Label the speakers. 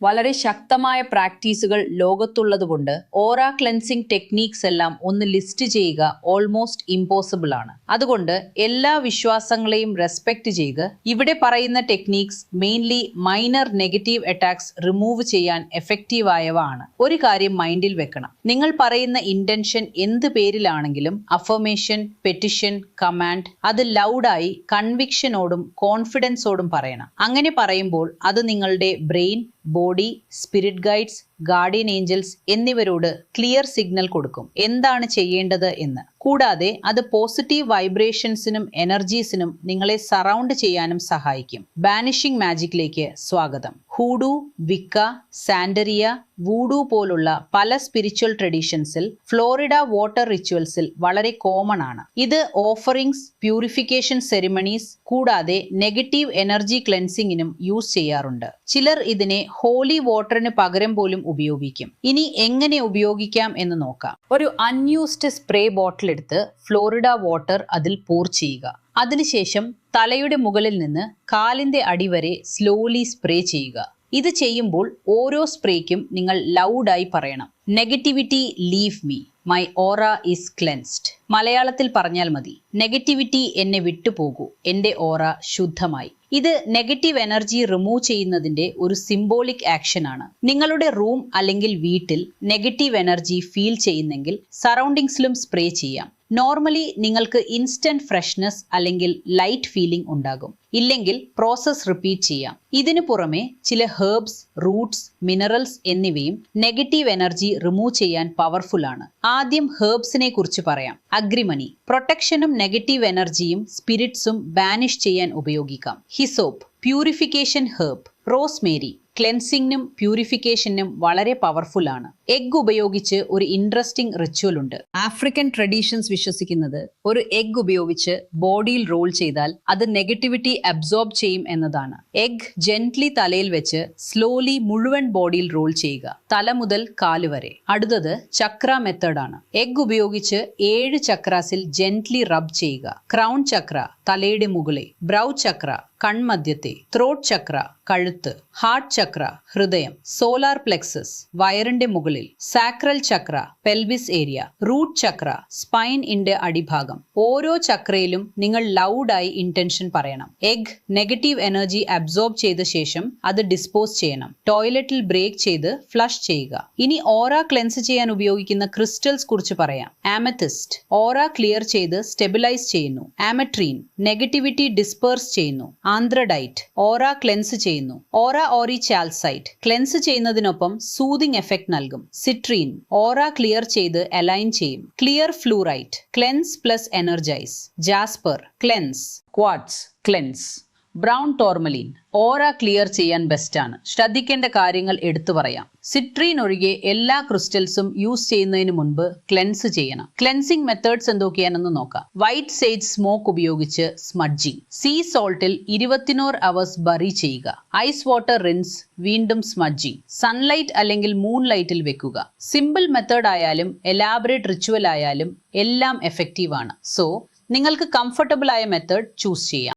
Speaker 1: വളരെ ശക്തമായ പ്രാക്ടീസുകൾ ലോകത്തുള്ളതുകൊണ്ട് ഓറ cleansing techniques എല്ലാം ഒന്ന് ലിസ്റ്റ് ചെയ്യുക ഓൾമോസ്റ്റ് ഇമ്പോസിബിൾ ആണ്. അതുകൊണ്ട് എല്ലാ വിശ്വാസങ്ങളെയും റെസ്പെക്ട് ചെയ്ത് ഇവിടെ പറയുന്ന techniques mainly minor negative attacks remove ചെയ്യാൻ എഫക്റ്റീവ് ആയവ ആണ്. ഒരു കാര്യം മൈൻഡിൽ വെക്കണം, നിങ്ങൾ പറയുന്ന ഇന്റൻഷൻ എന്ത് പേരിലാണെങ്കിലും അഫർമേഷൻ, പെറ്റിഷൻ, കമാൻഡ് അത് ലൗഡായി കൺവിക്ഷനോടും കോൺഫിഡൻസോടും പറയണം. അങ്ങനെ പറയുമ്പോൾ അത് നിങ്ങളുടെ brain, body, spirit guides, guardian angels എന്നിവരോട് ക്ലിയർ സിഗ്നൽ കൊടുക്കും എന്താണ് ചെയ്യേണ്ടത് എന്ന്. കൂടാതെ അത് പോസിറ്റീവ് വൈബ്രേഷൻസിനും എനർജീസിനും നിങ്ങളെ സറൗണ്ട് ചെയ്യാനും സഹായിക്കും. ബാനിഷിംഗ് മാജിക്കിലേക്ക് സ്വാഗതം. ഹൂഡു, വിക്ക, സാൻഡറിയ, വൂഡു പോലുള്ള പല സ്പിരിച്വൽ ട്രഡീഷൻസിൽ ഫ്ലോറിഡ വാട്ടർ റിച്വൽസിൽ വളരെ കോമൺ ആണ്. ഇത് ഓഫറിംഗ്സ്, പ്യൂരിഫിക്കേഷൻ സെറിമണീസ് കൂടാതെ നെഗറ്റീവ് എനർജി ക്ലെൻസിങ്ങിനും യൂസ് ചെയ്യാറുണ്ട്. ചിലർ ഇതിനെ ഹോളി വാട്ടറിന് പകരം പോലും ഉപയോഗിക്കും. ഇനി എങ്ങനെ ഉപയോഗിക്കാം എന്ന് നോക്കാം. ഒരു അൺയൂസ്ഡ് സ്പ്രേ ബോട്ടിൽ എടുത്ത് ഫ്ലോറിഡ വാട്ടർ അതിൽ പോർ ചെയ്യുക. അതിനുശേഷം തലയുടെ മുകളിൽ നിന്ന് കാലിന്റെ അടിവരെ സ്ലോലി സ്പ്രേ ചെയ്യുക. ഇത് ചെയ്യുമ്പോൾ ഓരോ സ്പ്രേക്കും നിങ്ങൾ ലൗഡായി പറയണം, negativity leave me, my aura is cleansed. മലയാളത്തിൽ പറഞ്ഞാൽ മതി, നെഗറ്റിവിറ്റി എന്നെ വിട്ടുപോകൂ, എന്റെ ഓറ ശുദ്ധമായി. ഇത് നെഗറ്റീവ് എനർജി റിമൂവ് ചെയ്യുന്നതിന്റെ ഒരു സിംബോളിക് ആക്ഷൻ ആണ്. നിങ്ങളുടെ റൂം അല്ലെങ്കിൽ വീട്ടിൽ നെഗറ്റീവ് എനർജി ഫീൽ ചെയ്യുന്നെങ്കിൽ സറൗണ്ടിങ്സിലും സ്പ്രേ ചെയ്യാം. നോർമലി നിങ്ങൾക്ക് ഇൻസ്റ്റന്റ് ഫ്രഷ്നെസ് അല്ലെങ്കിൽ ലൈറ്റ് ഫീലിംഗ് ഉണ്ടാകും. ഇല്ലെങ്കിൽ പ്രോസസ് റിപ്പീറ്റ് ചെയ്യാം. ഇതിനു പുറമെ ചില ഹെർബ്സ്, റൂട്ട്സ്, മിനറൽസ് എന്നിവയും നെഗറ്റീവ് എനർജി റിമൂവ് ചെയ്യാൻ പവർഫുൾ ആണ്. ആദ്യം ഹെർബ്സിനെ കുറിച്ച് പറയാം. അഗ്രിമണി പ്രൊട്ടക്ഷനും നെഗറ്റീവ് എനർജിയും സ്പിരിറ്റ്സും ബാനിഷ് ചെയ്യാൻ ഉപയോഗിക്കാം. Hyssop purification herb. റോസ്മേരി ക്ലെൻസിങ്ങിനും പ്യൂരിഫിക്കേഷനും വളരെ പവർഫുൾ ആണ്. എഗ് ഉപയോഗിച്ച് ഒരു ഇൻട്രസ്റ്റിംഗ് റിച്വൽ ഉണ്ട്. ആഫ്രിക്കൻ ട്രഡീഷൻസ് വിശ്വസിക്കുന്നത് ഒരു എഗ് ഉപയോഗിച്ച് ബോഡിയിൽ റോൾ ചെയ്താൽ അത് നെഗറ്റിവിറ്റി അബ്സോർബ് ചെയ്യും എന്നതാണ്. എഗ് ജെന്റ്ലി തലയിൽ വെച്ച് സ്ലോലി മുഴുവൻ ബോഡിയിൽ റോൾ ചെയ്യുക, തല മുതൽ കാല് വരെ. അടുത്തത് ചക്ര മെത്തേഡ് ആണ്. എഗ് ഉപയോഗിച്ച് 7 ചക്രാസിൽ ജെന്റ്ലി റബ് ചെയ്യുക. ക്രൗൺ ചക്ര തലയുടെ മുകളിൽ, ബ്രൗ ചക്ര കൺമധ്യത്തെ, ത്രോട്ട് ചക്ര കഴുത്ത്, ഹാർട്ട് ചക്ര ഹൃദയം, സോലാർ പ്ലെക്സസ് വയറിന്റെ മുകളിൽ, സാക്രൽ ചക്ര പെൽവിസ് ഏരിയ, റൂട്ട് ചക്ര സ്പൈനിന്റെ അടിഭാഗം. ഓരോ ചക്രയിലും നിങ്ങൾ ലൗഡായി ഇന്റൻഷൻ പറയണം. എഗ് നെഗറ്റീവ് എനർജി അബ്സോർബ് ചെയ്ത ശേഷം അത് ഡിസ്പോസ് ചെയ്യണം. ടോയ്ലറ്റിൽ ബ്രേക്ക് ചെയ്ത് ഫ്ലഷ് ചെയ്യുക. ഇനി ഓറ ക്ലെൻസ് ചെയ്യാൻ ഉപയോഗിക്കുന്ന ക്രിസ്റ്റൽസ് കുറിച്ച് പറയാം. ആമത്തിസ്റ്റ് ഓറ ക്ലിയർ ചെയ്ത് സ്റ്റെബിലൈസ് ചെയ്യുന്നു. ആമട്രീൻ നെഗറ്റിവിറ്റി ഡിസ്പേഴ്സ് ചെയ്യുന്നു. ആന്ത്രഡൈറ്റ് ഓറ ക്ലെൻസ് ചെയ്യുന്നു. ഓറ ഓറി ചാൽസൈറ്റ് ക്ലെൻസ് ചെയ്യുന്നതിനൊപ്പം സൂതിങ് എഫക്ട് നൽകും. സിട്രീൻ ഓറ ക്ലിയർ ചെയ്ത് അലൈൻ ചെയ്യും. Clear fluorite cleanse plus energise. Jasper cleanse. Quartz cleanse. Brown tourmaline aura clear ചെയ്യാൻ ബെസ്റ്റ് ആണ്. ശ്രദ്ധിക്കേണ്ട കാര്യങ്ങൾ എടുത്തു പറയാം. സിട്രീൻ ഒഴികെ എല്ലാ ക്രിസ്റ്റൽസും യൂസ് ചെയ്യുന്നതിന് മുൻപ് ക്ലെൻസ് ചെയ്യണം. ക്ലെൻസിംഗ് മെത്തേഡ്സ് എന്തൊക്കെയാണെന്ന് നോക്കാം. വൈറ്റ് സേജ് സ്മോക്ക് ഉപയോഗിച്ച് സ്മഡ്ജിങ്. സീ സോൾട്ടിൽ 24 അവേഴ്സ് ബറി ചെയ്യുക. ഐസ് വാട്ടർ റിൻസ്, വീണ്ടും സ്മഡ്ജിങ്. സൺലൈറ്റ് അല്ലെങ്കിൽ മൂൺ ലൈറ്റിൽ വെക്കുക. സിമ്പിൾ മെത്തേഡ് ആയാലും എലാബറേറ്റ് റിച്വൽ ആയാലും എല്ലാം എഫക്റ്റീവ് ആണ്. സോ നിങ്ങൾക്ക് കംഫർട്ടബിൾ ആയ മെത്തേഡ് ചൂസ് ചെയ്യാം.